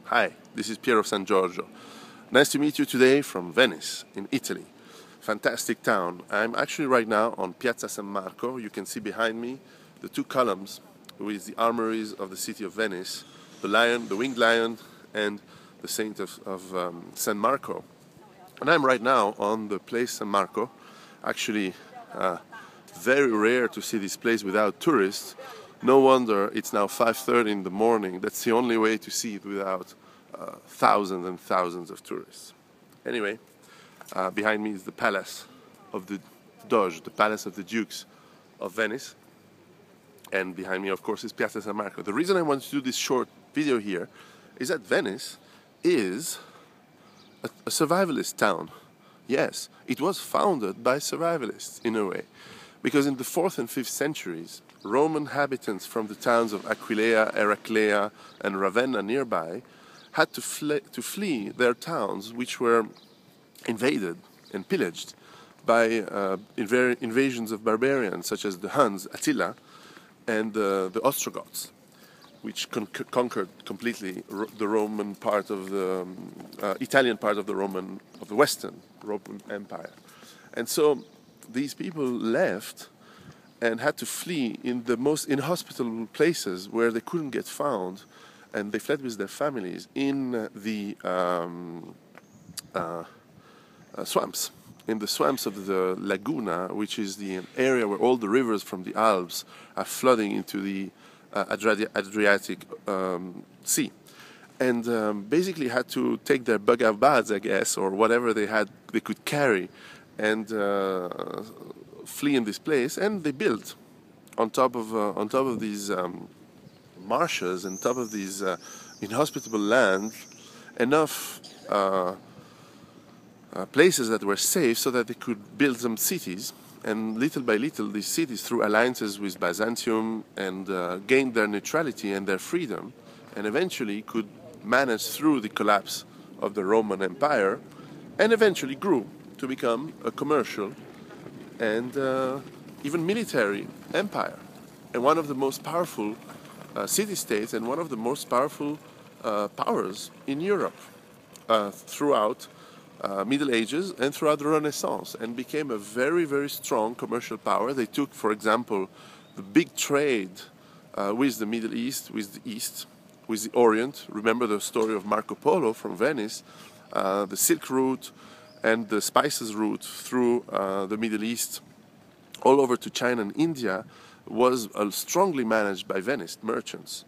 Hi, this is Piero San Giorgio. Nice to meet you today from Venice, in Italy. Fantastic town. I'm actually right now on Piazza San Marco. You can see behind me the two columns with the armories of the city of Venice, the lion, the winged lion, and the saint of San Marco. And I'm right now on the place San Marco. Actually, very rare to see this place without tourists. No wonder it's now 5:30 in the morning. That's the only way to see it without thousands and thousands of tourists. Anyway, behind me is the palace of the Doge, the palace of the Dukes of Venice. And behind me, of course, is Piazza San Marco. The reason I want to do this short video here is that Venice is a survivalist town. Yes, it was founded by survivalists in a way. Because in the 4th and 5th centuries, Roman inhabitants from the towns of Aquileia, Heraclea, and Ravenna nearby had to flee their towns, which were invaded and pillaged by invasions of barbarians, such as the Huns, Attila, and the Ostrogoths, which conquered completely the Roman part of the Italian part of the Western Roman Empire. And so these people left and had to flee in the most inhospitable places where they couldn't get found, and they fled with their families in the swamps, in the swamps of the Laguna, which is the area where all the rivers from the Alps are flooding into the Adriatic Sea. And basically had to take their bug-out baths, I guess, or whatever they could carry, and flee in this place. And they built on top of these marshes, on top of these inhospitable land, enough places that were safe so that they could build some cities. And little by little, these cities, through alliances with Byzantium, and gained their neutrality and their freedom, and eventually could manage through the collapse of the Roman Empire, and eventually grew to become a commercial and even military empire, and one of the most powerful city-states and one of the most powerful powers in Europe throughout Middle Ages and throughout the Renaissance, and became a very, very strong commercial power. They took, for example, the big trade with the Middle East, with the East, with the Orient. Remember the story of Marco Polo from Venice, the Silk Route and the spices route through the Middle East all over to China and India was strongly managed by Venice merchants.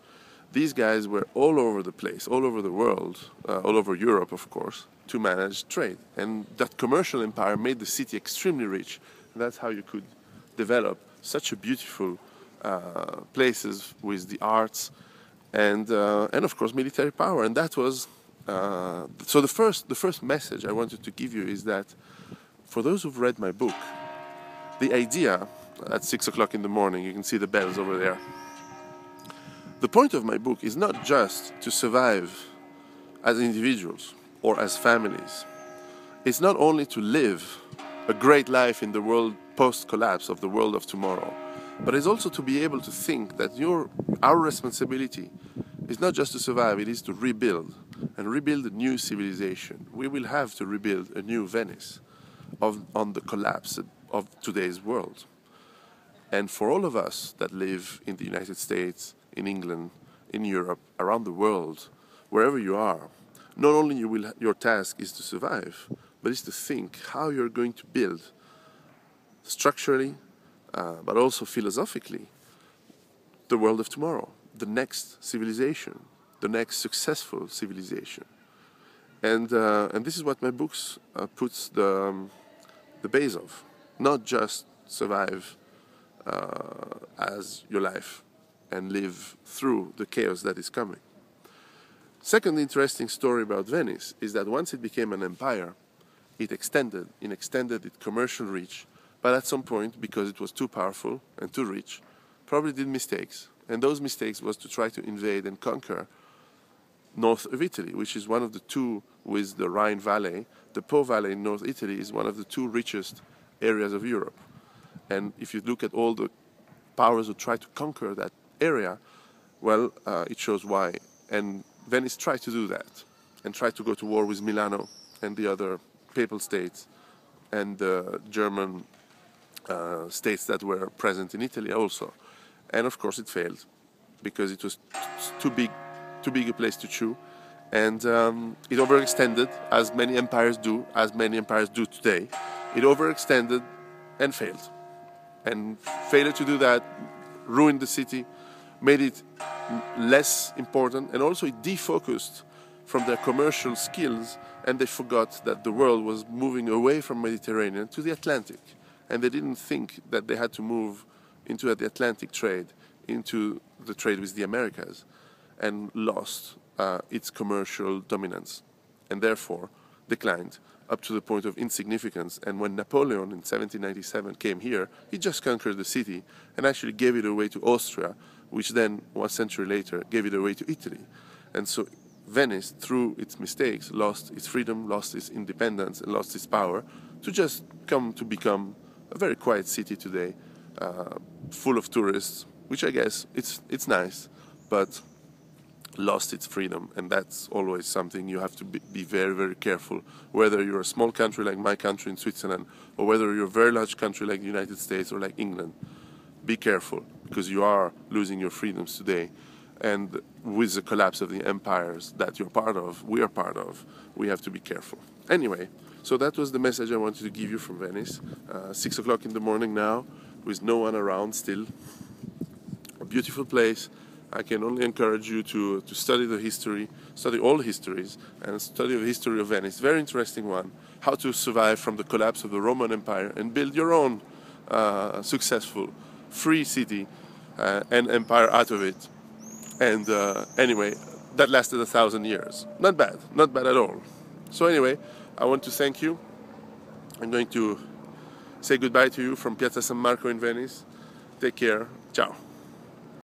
These guys were all over the place, all over the world, all over Europe, of course, to manage trade. And that commercial empire made the city extremely rich. And that's how you could develop such a beautiful places with the arts and of course military power. And that was so the first message I wanted to give you is that for those who've read my book, the idea at 6 o'clock in the morning, you can see the bells over there. The point of my book is not just to survive as individuals or as families. It's not only to live a great life in the world post-collapse of the world of tomorrow, but it's also to be able to think that our responsibility is not just to survive, it is to rebuild, and rebuild a new civilization. We will have to rebuild a new Venice on the collapse of today's world. And for all of us that live in the United States, in England, in Europe, around the world, wherever you are, not only your task is to survive, but it's to think how you're going to build structurally, but also philosophically, the world of tomorrow, the next civilization, the next successful civilization. And this is what my books puts the base of. Not just survive as your life and live through the chaos that is coming. Second interesting story about Venice is that once it became an empire, it extended its commercial reach, but at some point, because it was too powerful and too rich, probably did mistakes. And those mistakes was to try to invade and conquer north of Italy, which is one of the two with the Rhine Valley. The Po Valley in North Italy is one of the two richest areas of Europe. And if you look at all the powers who try to conquer that area, well, it shows why. And Venice tried to do that and tried to go to war with Milano and the other papal states and the German states that were present in Italy also. And of course it failed because it was too big a place to chew. And it overextended, as many empires do today. It overextended and failed. And failure to do that ruined the city, made it less important, and also it defocused from their commercial skills, and they forgot that the world was moving away from Mediterranean to the Atlantic. And they didn't think that they had to move into the Atlantic trade, into the trade with the Americas, and lost its commercial dominance, and therefore declined up to the point of insignificance. And when Napoleon in 1797 came here, he just conquered the city and actually gave it away to Austria, which then, 1 century later, gave it away to Italy. And so Venice, through its mistakes, lost its freedom, lost its independence, and lost its power to just come to become a very quiet city today, full of tourists, which I guess it's nice, but lost its freedom. And that's always something you have to be very, very careful, whether you're a small country like my country in Switzerland, or whether you're a very large country like the United States or like England. Be careful, because you are losing your freedoms today. And with the collapse of the empires that you're part of, we are part of, we have to be careful. Anyway, so that was the message I wanted to give you from Venice. 6 o'clock in the morning now, with no one around still. A beautiful place. I can only encourage you to study the history, study all histories, and study the history of Venice. Very interesting one. How to survive from the collapse of the Roman Empire and build your own successful, free city and empire out of it. And anyway, that lasted 1,000 years. Not bad at all. So anyway, I want to thank you. I'm going to say goodbye to you from Piazza San Marco in Venice. Take care. Ciao.